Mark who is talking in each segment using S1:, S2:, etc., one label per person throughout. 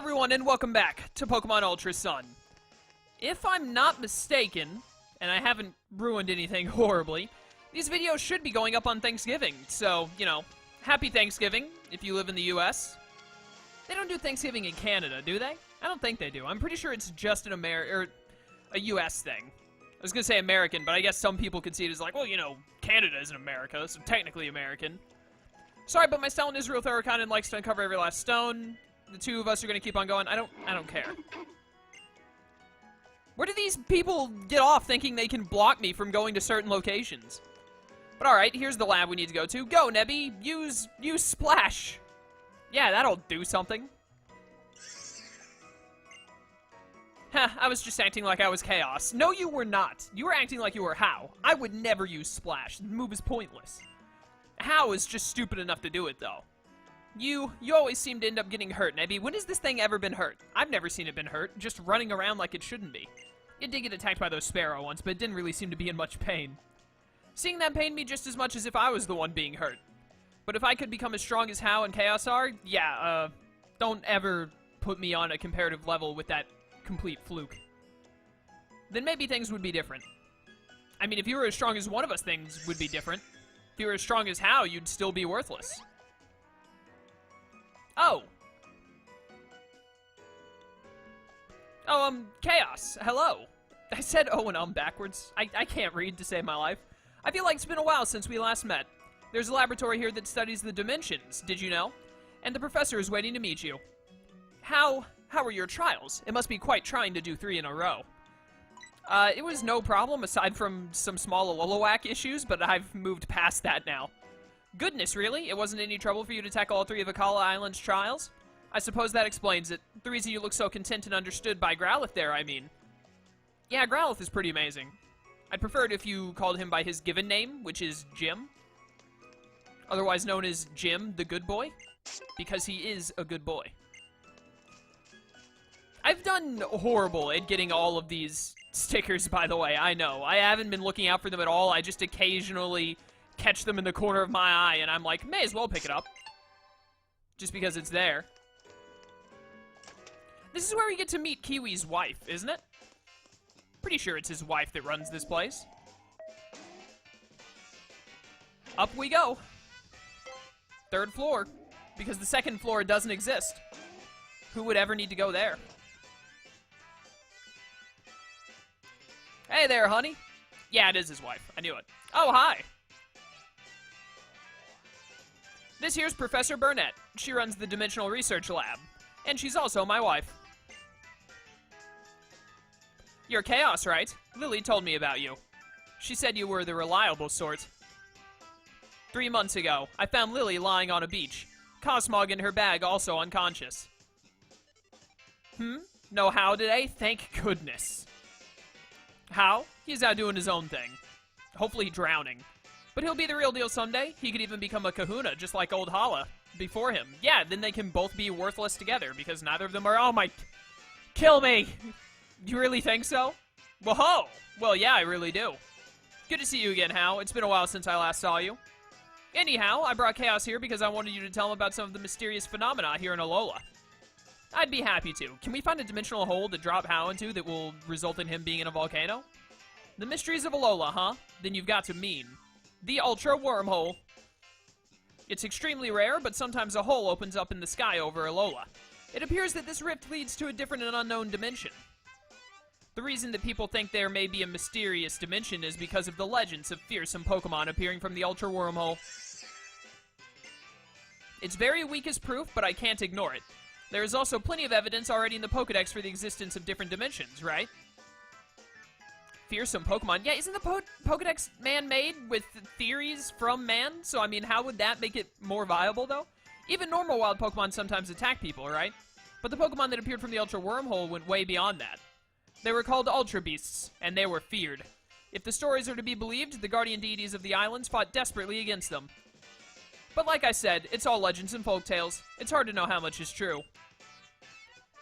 S1: everyone, and welcome back to Pokemon Ultra Sun. If I'm not mistaken, and I haven't ruined anything horribly, these videos should be going up on Thanksgiving, so, you know, happy Thanksgiving if you live in the US. They don't do Thanksgiving in Canada, do they? I don't think they do. I'm pretty sure it's just an a US thing. I was gonna say American, but I guess some people could see it as like, well, you know, Canada isn't America, so technically American. Sorry, but my stone is real Thorocon and likes to uncover every last stone. The two of us are gonna keep on going. I don't care. Where do these people get off thinking they can block me from going to certain locations? But alright, here's the lab we need to go to. Go, Nebby! Use Splash! Yeah, that'll do something. Huh, I was just acting like I was Chaos. No, you were not. You were acting like you were How. I would never use Splash. The move is pointless. How is just stupid enough to do it, though. You always seem to end up getting hurt, Nebby. When has this thing ever been hurt? I've never seen it been hurt, just running around like it shouldn't be. It did get attacked by those Sparrow once, but it didn't really seem to be in much pain. Seeing that pained me just as much as if I was the one being hurt. But if I could become as strong as How and Chaos are, yeah, don't ever put me on a comparative level with that complete fluke. Then maybe things would be different. I mean, if you were as strong as one of us, things would be different. If you were as strong as How, you'd still be worthless. Oh. Oh, Chaos. Hello. I said oh and backwards. I can't read to save my life. I feel like it's been a while since we last met. There's a laboratory here that studies the dimensions, did you know? And the professor is waiting to meet you. How were your trials? It must be quite trying to do 3 in a row. It was no problem aside from some small Alola issues, but I've moved past that now. Goodness, really? It wasn't any trouble for you to tackle all 3 of Akala Island's trials? I suppose that explains it. The reason you look so content and understood by Growlithe there, I mean. Yeah, Growlithe is pretty amazing. I'd prefer it if you called him by his given name, which is Jim. Otherwise known as Jim, the good boy. Because he is a good boy. I've done horrible at getting all of these stickers, by the way, I know. I haven't been looking out for them at all. I just occasionally catch them in the corner of my eye, and I'm like, may as well pick it up. Just because it's there. This is where we get to meet Kiwi's wife, isn't it? Pretty sure it's his wife that runs this place. Up we go. 3rd floor. Because the 2nd floor doesn't exist. Who would ever need to go there? Hey there, honey. Yeah, it is his wife. I knew it. Oh, hi. This here's Professor Burnett. She runs the Dimensional Research Lab. And she's also my wife. You're Chaos, right? Lily told me about you. She said you were the reliable sort. 3 months ago, I found Lily lying on a beach. Cosmog in her bag, also unconscious. No How today? Thank goodness. How? He's out doing his own thing. Hopefully drowning. But he'll be the real deal someday. He could even become a kahuna, just like old Hala before him. Yeah, then they can both be worthless together, because neither of them are— oh my— kill me! You really think so? Whoa! Well, yeah, I really do. Good to see you again, How. It's been a while since I last saw you. Anyhow, I brought Chaos here because I wanted you to tell him about some of the mysterious phenomena here in Alola. I'd be happy to. Can we find a dimensional hole to drop How into that will result in him being in a volcano? The mysteries of Alola, huh? Then you've got to mean the Ultra Wormhole. It's extremely rare, but sometimes a hole opens up in the sky over Alola. It appears that this rift leads to a different and unknown dimension. The reason that people think there may be a mysterious dimension is because of the legends of fearsome Pokemon appearing from the Ultra Wormhole. It's very weak as proof, but I can't ignore it. There is also plenty of evidence already in the Pokedex for the existence of different dimensions, right? Fearsome Pokemon. Yeah, isn't the Pokedex man-made with theories from man? So, I mean, how would that make it more viable, though? Even normal wild Pokemon sometimes attack people, right? But the Pokemon that appeared from the Ultra Wormhole went way beyond that. They were called Ultra Beasts, and they were feared. If the stories are to be believed, the guardian deities of the islands fought desperately against them. But like I said, it's all legends and folktales. It's hard to know how much is true.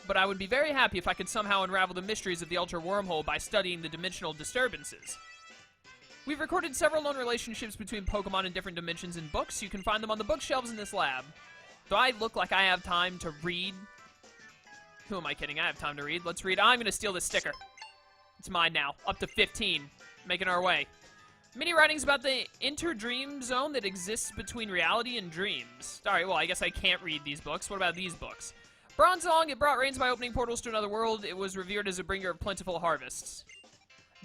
S1: But I would be very happy if I could somehow unravel the mysteries of the Ultra Wormhole by studying the dimensional disturbances. We've recorded several known relationships between Pokemon in different dimensions in books. You can find them on the bookshelves in this lab. Do I look like I have time to read? Who am I kidding? I have time to read. Let's read. I'm going to steal this sticker. It's mine now. Up to 15. Making our way. Many writings about the inter-dream zone that exists between reality and dreams. Alright, well, I guess I can't read these books. What about these books? Bronzong, it brought rains by opening portals to another world. It was revered as a bringer of plentiful harvests.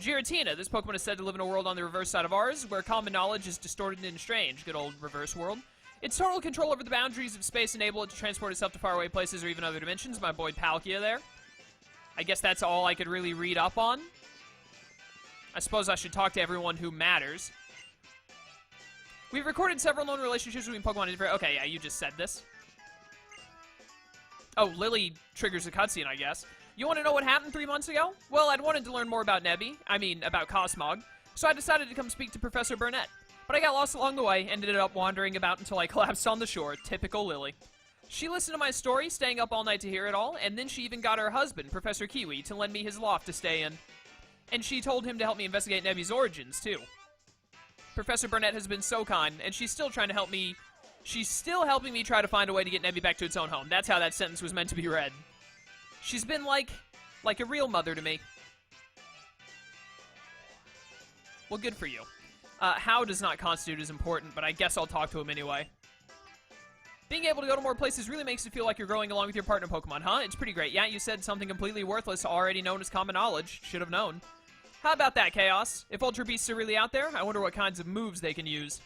S1: Giratina, this Pokemon is said to live in a world on the reverse side of ours, where common knowledge is distorted and strange. Good old reverse world. Its total control over the boundaries of space enable it to transport itself to faraway places or even other dimensions. My boy Palkia there. I guess that's all I could really read up on. I suppose I should talk to everyone who matters. We've recorded several known relationships between Pokemon and different... Okay, yeah, you just said this. Oh, Lily triggers a cutscene, I guess. You want to know what happened 3 months ago? Well, I'd wanted to learn more about about Cosmog, so I decided to come speak to Professor Burnett. But I got lost along the way, ended up wandering about until I collapsed on the shore. Typical Lily. She listened to my story, staying up all night to hear it all, and then she even got her husband, Professor Kiwi, to lend me his loft to stay in. And she told him to help me investigate Nebby's origins, too. Professor Burnett has been so kind, and she's still trying to help me... She's still helping me try to find a way to get Nebby back to its own home. That's how that sentence was meant to be read. She's been like a real mother to me. Well, good for you. How does not constitute as important, but I guess I'll talk to him anyway. Being able to go to more places really makes it feel like you're growing along with your partner Pokemon, huh? It's pretty great. Yeah, you said something completely worthless, already known as common knowledge. Should have known. How about that, Chaos? If Ultra Beasts are really out there, I wonder what kinds of moves they can use.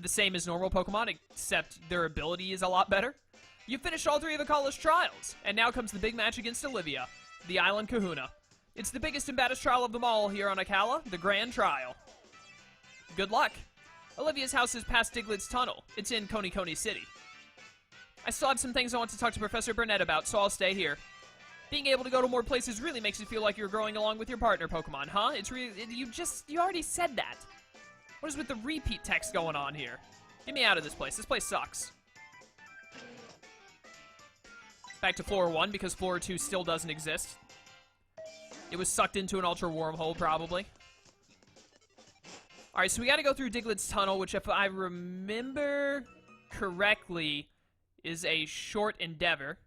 S1: The same as normal Pokemon, except their ability is a lot better. You finished all 3 of Akala's trials, and now comes the big match against Olivia, the Island Kahuna. It's the biggest and baddest trial of them all here on Akala, the Grand Trial. Good luck. Olivia's house is past Diglett's Tunnel. It's in Coney City. I still have some things I want to talk to Professor Burnett about, so I'll stay here. Being able to go to more places really makes it feel like you're growing along with your partner Pokemon, huh? It's really... You already said that. What is with the repeat text going on here? Get me out of this place. This place sucks. Back to Floor 1, because Floor 2 still doesn't exist. It was sucked into an Ultra Wormhole, probably. Alright, so we gotta go through Diglett's Tunnel, which, if I remember correctly, is a short endeavor.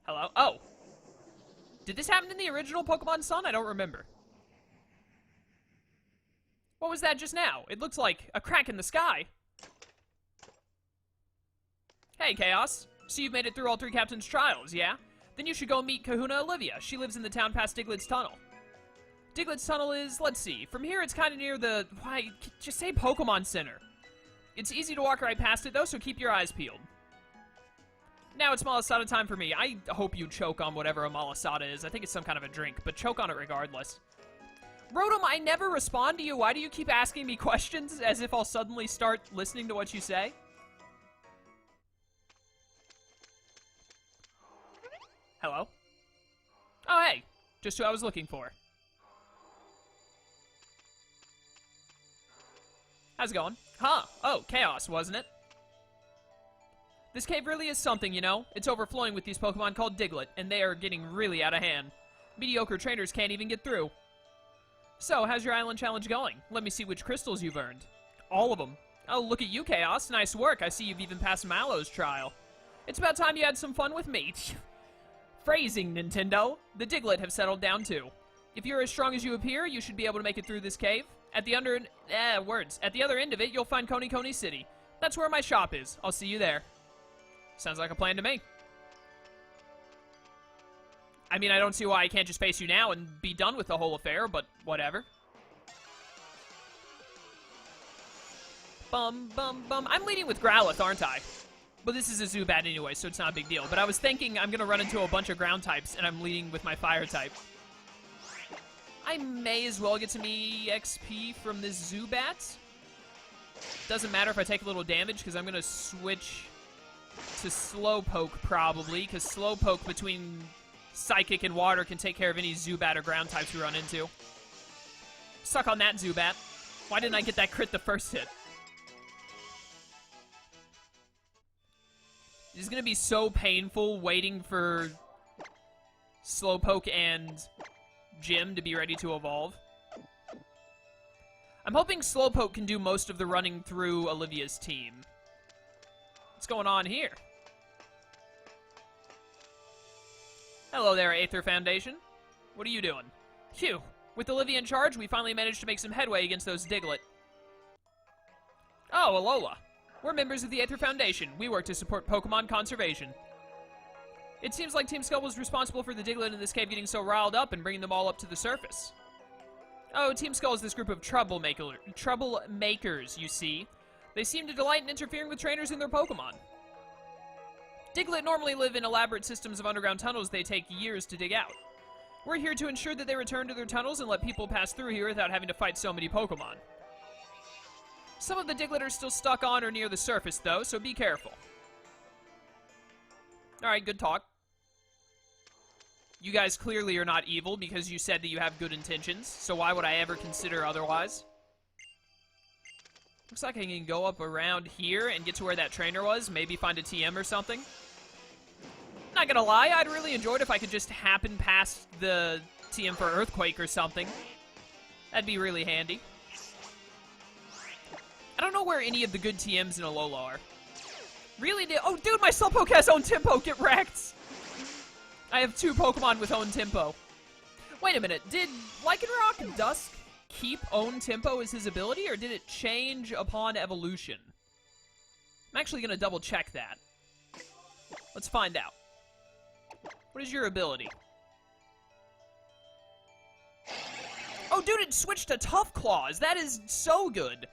S1: Hello? Oh! Did this happen in the original Pokemon Sun? I don't remember. What was that just now? It looks like a crack in the sky. Hey, Chaos. So you've made it through all 3 Captain's trials, yeah? Then you should go meet Kahuna Olivia. She lives in the town past Diglett's Tunnel. Diglett's Tunnel is, let's see, from here it's kind of near the, just say Pokemon Center. It's easy to walk right past it though, so keep your eyes peeled. Now it's Malasada time for me. I hope you choke on whatever a Malasada is. I think it's some kind of a drink, but choke on it regardless. Rotom, I never respond to you. Why do you keep asking me questions as if I'll suddenly start listening to what you say? Hello? Oh, hey. Just who I was looking for. How's it going? Huh. Oh, Chaos, wasn't it? This cave really is something, you know? It's overflowing with these Pokemon called Diglett, and they are getting really out of hand. Mediocre trainers can't even get through. So, how's your island challenge going? Let me see which crystals you've earned. All of them. Oh, look at you, Chaos. Nice work. I see you've even passed Mallow's trial. It's about time you had some fun with me. Phrasing, Nintendo. The Diglett have settled down, too. If you're as strong as you appear, you should be able to make it through this cave. At the At the other end of it, you'll find Coney City. That's where my shop is. I'll see you there. Sounds like a plan to me. I mean, I don't see why I can't just face you now and be done with the whole affair, but whatever. Bum, bum, bum. I'm leading with Growlithe, aren't I? But this is a Zubat anyway, so it's not a big deal. But I was thinking I'm going to run into a bunch of ground types, and I'm leading with my fire type. I may as well get some EXP from this Zubat. Doesn't matter if I take a little damage, because I'm going to switch to Slowpoke, probably, because Slowpoke between Psychic and Water can take care of any Zubat or ground types we run into. Suck on that, Zubat. Why didn't I get that crit the first hit? This is going to be so painful waiting for Slowpoke and Jim to be ready to evolve. I'm hoping Slowpoke can do most of the running through Olivia's team. What's going on here? Hello there, Aether Foundation. What are you doing? Phew. With Olivia in charge, we finally managed to make some headway against those Diglett. Oh, Alola. We're members of the Aether Foundation. We work to support Pokemon conservation. It seems like Team Skull was responsible for the Diglett in this cave getting so riled up and bringing them all up to the surface. Oh, Team Skull is this group of troublemakers, you see. They seem to delight in interfering with trainers and their Pokemon. Diglett normally live in elaborate systems of underground tunnels they take years to dig out. We're here to ensure that they return to their tunnels and let people pass through here without having to fight so many Pokemon. Some of the Diglett are still stuck on or near the surface, though, so be careful. Alright, good talk. You guys clearly are not evil because you said that you have good intentions, so why would I ever consider otherwise? Looks like I can go up around here and get to where that trainer was, maybe find a TM or something. Not gonna lie, I'd really enjoy it if I could just happen past the TM for Earthquake or something. That'd be really handy. I don't know where any of the good TMs in Alola are. Really? Oh, dude, my Slowpoke has own tempo. Get wrecked. I have 2 Pokemon with own tempo. Wait a minute. Did Lycanroc Dusk keep own tempo as his ability, or did it change upon evolution? I'm actually going to double check that. Let's find out. What is your ability? Oh, dude, it switched to Tough Claws. That is so good.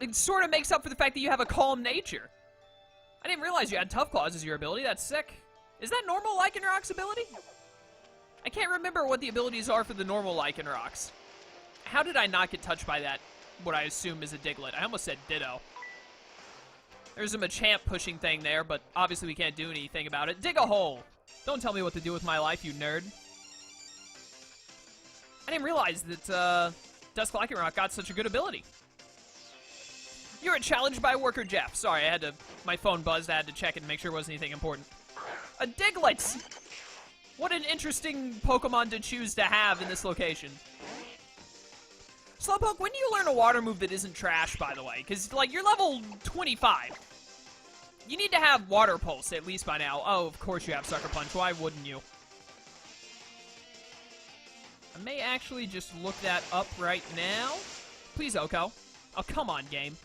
S1: It sort of makes up for the fact that you have a calm nature. I didn't realize you had Tough Claws as your ability. That's sick. Is that normal Lycanroc's ability? I can't remember what the abilities are for the normal Lycanrocs. How did I not get touched by that, what I assume is a Diglett? I almost said Ditto. There's a Machamp pushing thing there, but obviously we can't do anything about it. Dig a hole. Don't tell me what to do with my life, you nerd. I didn't realize that Dusk Lycanroc got such a good ability. You were challenged by Worker Jeff. Sorry, my phone buzzed. I had to check it and make sure it wasn't anything important. A Diglett! What an interesting Pokemon to choose to have in this location. Slowpoke, when do you learn a water move that isn't trash, by the way? Because, like, you're level 25. You need to have Water Pulse, at least by now. Oh, of course you have Sucker Punch. Why wouldn't you? I may actually just look that up right now. Please, Oko. Oh, come on, game.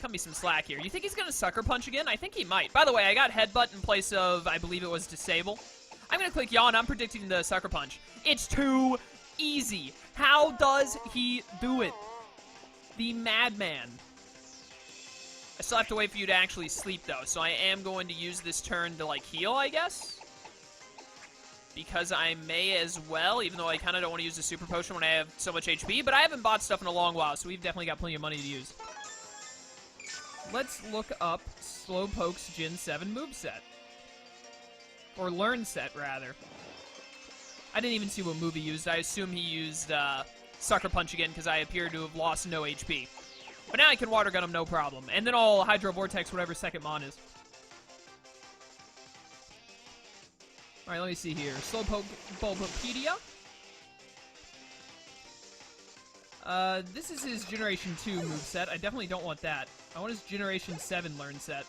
S1: Cut me some slack here. You think he's going to Sucker Punch again? I think he might. By the way, I got Headbutt in place of, I believe it was Disable. I'm going to click Yawn. I'm predicting the Sucker Punch. It's too easy. How does he do it? The madman. I still have to wait for you to actually sleep, though, so I am going to use this turn to, like, heal, I guess? Because I may as well, even though I kind of don't want to use the Super Potion when I have so much HP, but I haven't bought stuff in a long while, so we've definitely got plenty of money to use. Let's look up Slowpoke's Gen 7 moveset. Or Learn Set, rather. I didn't even see what move he used. I assume he used Sucker Punch again because I appear to have lost no HP. But now I can Water Gun him no problem. And then I'll Hydro Vortex whatever second Mon is. Alright, let me see here. Slowpoke Bulbapedia. This is his Generation 2 moveset. I definitely don't want that. I want his Generation 7 Learn Set.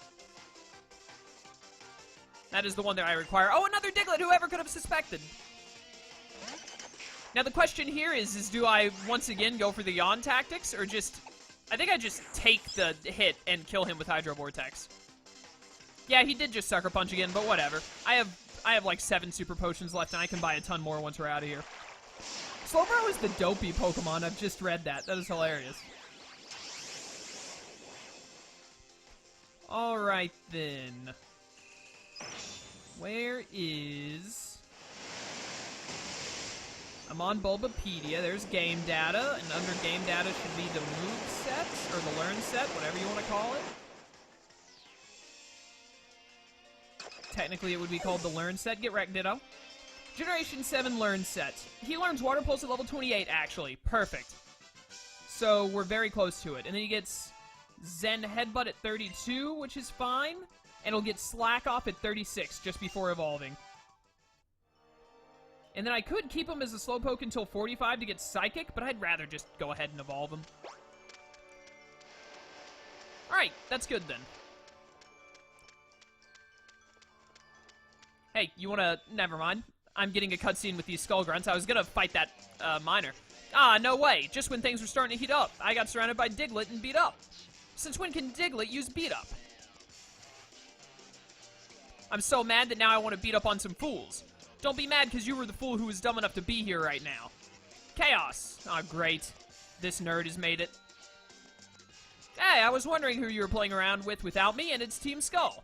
S1: That is the one that I require. Oh, another Diglett! Whoever could have suspected? Now, the question here is do I, once again, go for the Yawn tactics, or just... I think I just take the hit and kill him with Hydro Vortex. Yeah, he did just Sucker Punch again, but whatever. I have like 7 Super Potions left, and I can buy a ton more once we're out of here. Slowbro is the dopey Pokemon. I've just read that. That is hilarious. Alright, then. Where is... I'm on Bulbapedia. There's game data, and under game data should be the move set, or the learn set, whatever you want to call it. Technically, it would be called the learn set. Get wrecked, Ditto. Generation 7 learn set. He learns Water Pulse at level 28, actually. Perfect. So, we're very close to it. And then he gets Zen Headbutt at 32, which is fine. And he'll get Slack Off at 36, just before evolving. And then I could keep him as a Slowpoke until 45 to get Psychic, but I'd rather just go ahead and evolve him. Alright, that's good then. Hey, you wanna... Never mind. I'm getting a cutscene with these skull grunts. I was gonna fight that, miner. Ah, no way. Just when things were starting to heat up, I got surrounded by Diglett and beat up. Since when can Diglett use beat up? I'm so mad that now I want to beat up on some fools. Don't be mad because you were the fool who was dumb enough to be here right now. Chaos. Oh, great. This nerd has made it. Hey, I was wondering who you were playing around with without me, and it's Team Skull.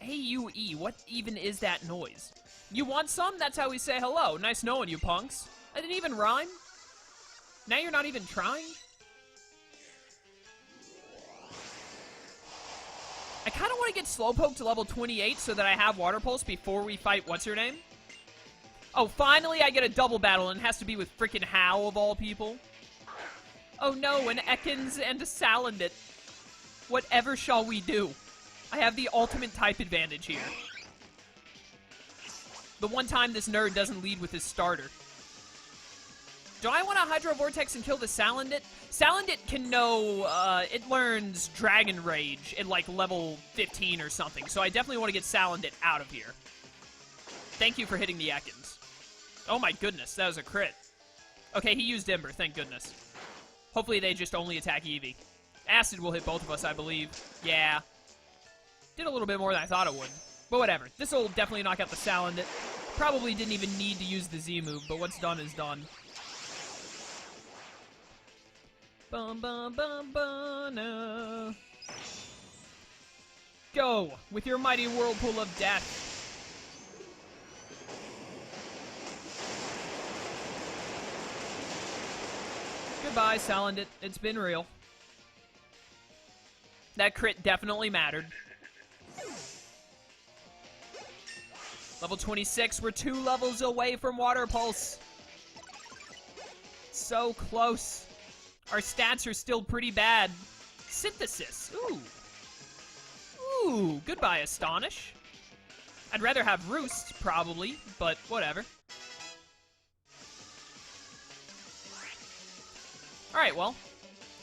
S1: A-U-E, what even is that noise? You want some? That's how we say hello. Nice knowing you, punks. I didn't even rhyme. Now you're not even trying? I kind of want to get Slowpoke to level 28 so that I have Water Pulse before we fight what's-her-name. Oh, finally I get a double battle, and it has to be with frickin' Hal of all people. Oh no, an Ekans and a Salandit. Whatever shall we do? I have the ultimate type advantage here. The one time this nerd doesn't lead with his starter. Do I want to Hydro Vortex and kill the Salandit? Salandit can know, it learns Dragon Rage at, like, level 15 or something, so I definitely want to get Salandit out of here. Thank you for hitting the Ekans. Oh my goodness, that was a crit. Okay, he used Ember, thank goodness. Hopefully they just only attack Eevee. Acid will hit both of us, I believe. Yeah. Did a little bit more than I thought it would. But whatever. This will definitely knock out the Salandit. Probably didn't even need to use the Z move, but what's done is done. Bum bum bum bum no. Go with your mighty whirlpool of death. Goodbye, Salandit. It's been real. That crit definitely mattered. Level 26, we're 2 levels away from Water Pulse. So close. Our stats are still pretty bad. Synthesis. Ooh. Ooh, goodbye, Astonish. I'd rather have Roost, probably, but whatever. Alright, well.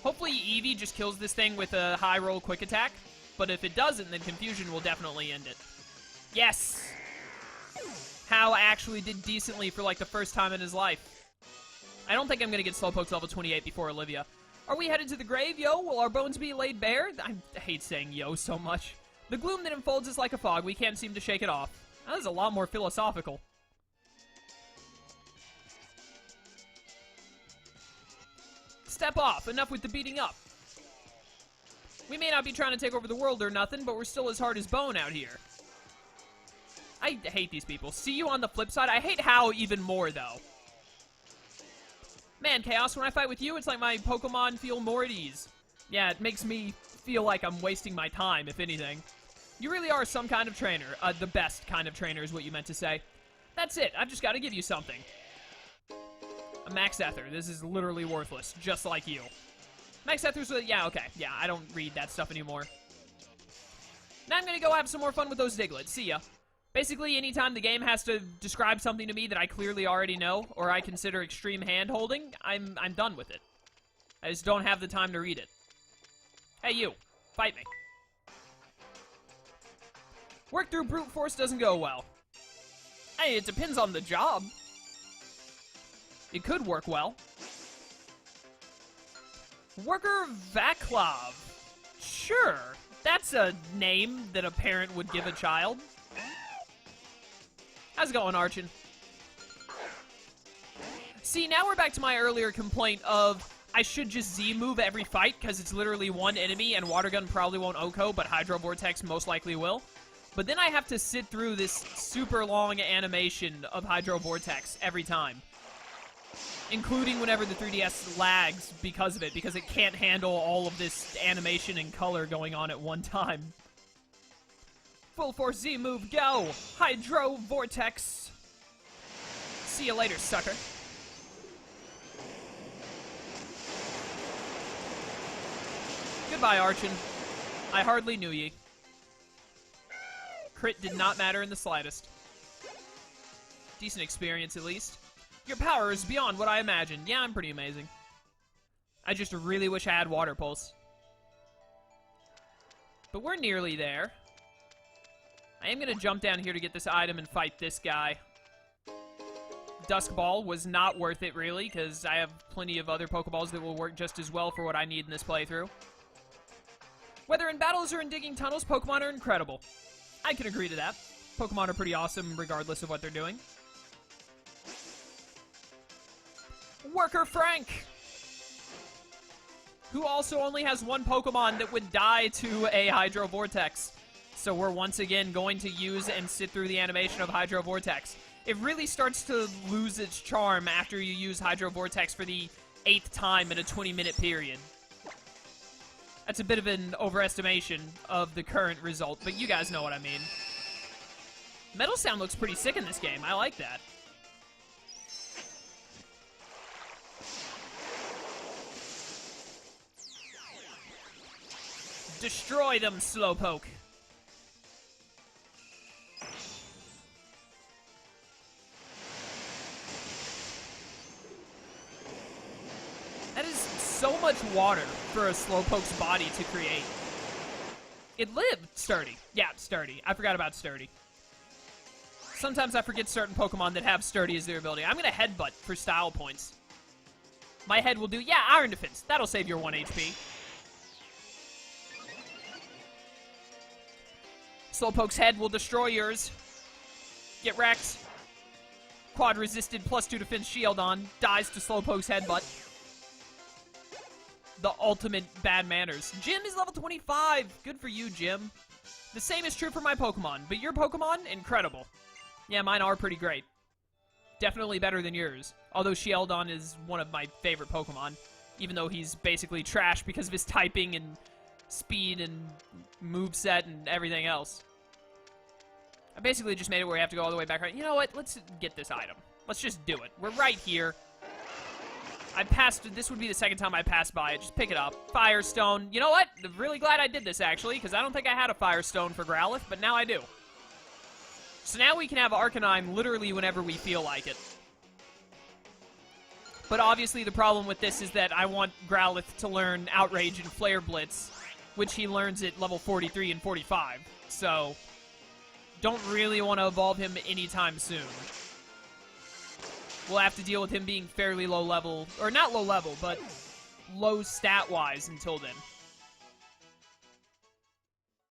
S1: Hopefully Eevee just kills this thing with a high roll quick attack. But if it doesn't, then Confusion will definitely end it. Yes! Hal actually did decently for like the first time in his life. I don't think I'm going to get Slowpoke to level 28 before Olivia. Are we headed to the grave, yo? Will our bones be laid bare? I hate saying yo so much. The gloom that enfolds us like a fog. We can't seem to shake it off. That is a lot more philosophical. Step off. Enough with the beating up. We may not be trying to take over the world or nothing, but we're still as hard as bone out here. I hate these people. See you on the flip side. I hate Hal even more, though. Man, Chaos, when I fight with you, it's like my Pokemon feel more at ease. Yeah, it makes me feel like I'm wasting my time, if anything. You really are some kind of trainer. The best kind of trainer is what you meant to say. That's it. I've just got to give you something. A Max Ether. This is literally worthless, just like you. Max Ether's... yeah, okay. Yeah, I don't read that stuff anymore. Now I'm going to go have some more fun with those Diglett. See ya. Basically, anytime the game has to describe something to me that I clearly already know, or I consider extreme hand-holding, I'm done with it. I just don't have the time to read it. Hey, you. Fight me. Work through brute force doesn't go well. Hey, it depends on the job. It could work well. Worker Vaclav. Sure. That's a name that a parent would give a child. How's it going, Archon? See, now we're back to my earlier complaint of I should just Z-move every fight because it's literally one enemy and Water Gun probably won't OHKO, but Hydro Vortex most likely will. But then I have to sit through this super long animation of Hydro Vortex every time. Including whenever the 3DS lags because of it, because it can't handle all of this animation and color going on at one time. Full force Z move, go! Hydro Vortex! See you later, sucker. Goodbye, Archon. I hardly knew ye. Crit did not matter in the slightest. Decent experience, at least. Your power is beyond what I imagined. Yeah, I'm pretty amazing. I just really wish I had Water Pulse. But we're nearly there. I am going to jump down here to get this item and fight this guy. Dusk Ball was not worth it, really, because I have plenty of other Pokeballs that will work just as well for what I need in this playthrough. Whether in battles or in digging tunnels, Pokemon are incredible. I can agree to that. Pokemon are pretty awesome regardless of what they're doing. Worker Frank! Who also only has one Pokemon that would die to a Hydro Vortex. So we're once again going to use and sit through the animation of Hydro Vortex. It really starts to lose its charm after you use Hydro Vortex for the 8th time in a 20-minute period. That's a bit of an overestimation of the current result, but you guys know what I mean. Metal Sound looks pretty sick in this game. I like that. Destroy them, Slowpoke. That is so much water for a Slowpoke's body to create. It lived Sturdy. Yeah, Sturdy. I forgot about Sturdy. Sometimes I forget certain Pokemon that have Sturdy as their ability. I'm going to Headbutt for style points. My head will do, yeah, Iron Defense. That'll save your 1 HP. Slowpoke's head will destroy yours. Get wrecked. Quad resisted, +2 defense shield on. Dies to Slowpoke's headbutt. The ultimate bad manners. Jim is level 25. Good for you, Jim. The same is true for my Pokemon, but your Pokemon, incredible. Yeah, mine are pretty great. Definitely better than yours. Although Shieldon is one of my favorite Pokemon, even though he's basically trash because of his typing and speed and moveset and everything else. I basically just made it where we have to go all the way back. You know what? Let's get this item. Let's just do it. We're right here. I passed. This would be the second time I passed by it. Just pick it up. Firestone. You know what? I'm really glad I did this, actually, because I don't think I had a Firestone for Growlithe, but now I do. So now we can have Arcanine literally whenever we feel like it. But obviously the problem with this is that I want Growlithe to learn Outrage and Flare Blitz, which he learns at level 43 and 45. So, don't really want to evolve him anytime soon. We'll have to deal with him being fairly low level, or not low level, but low stat-wise until then.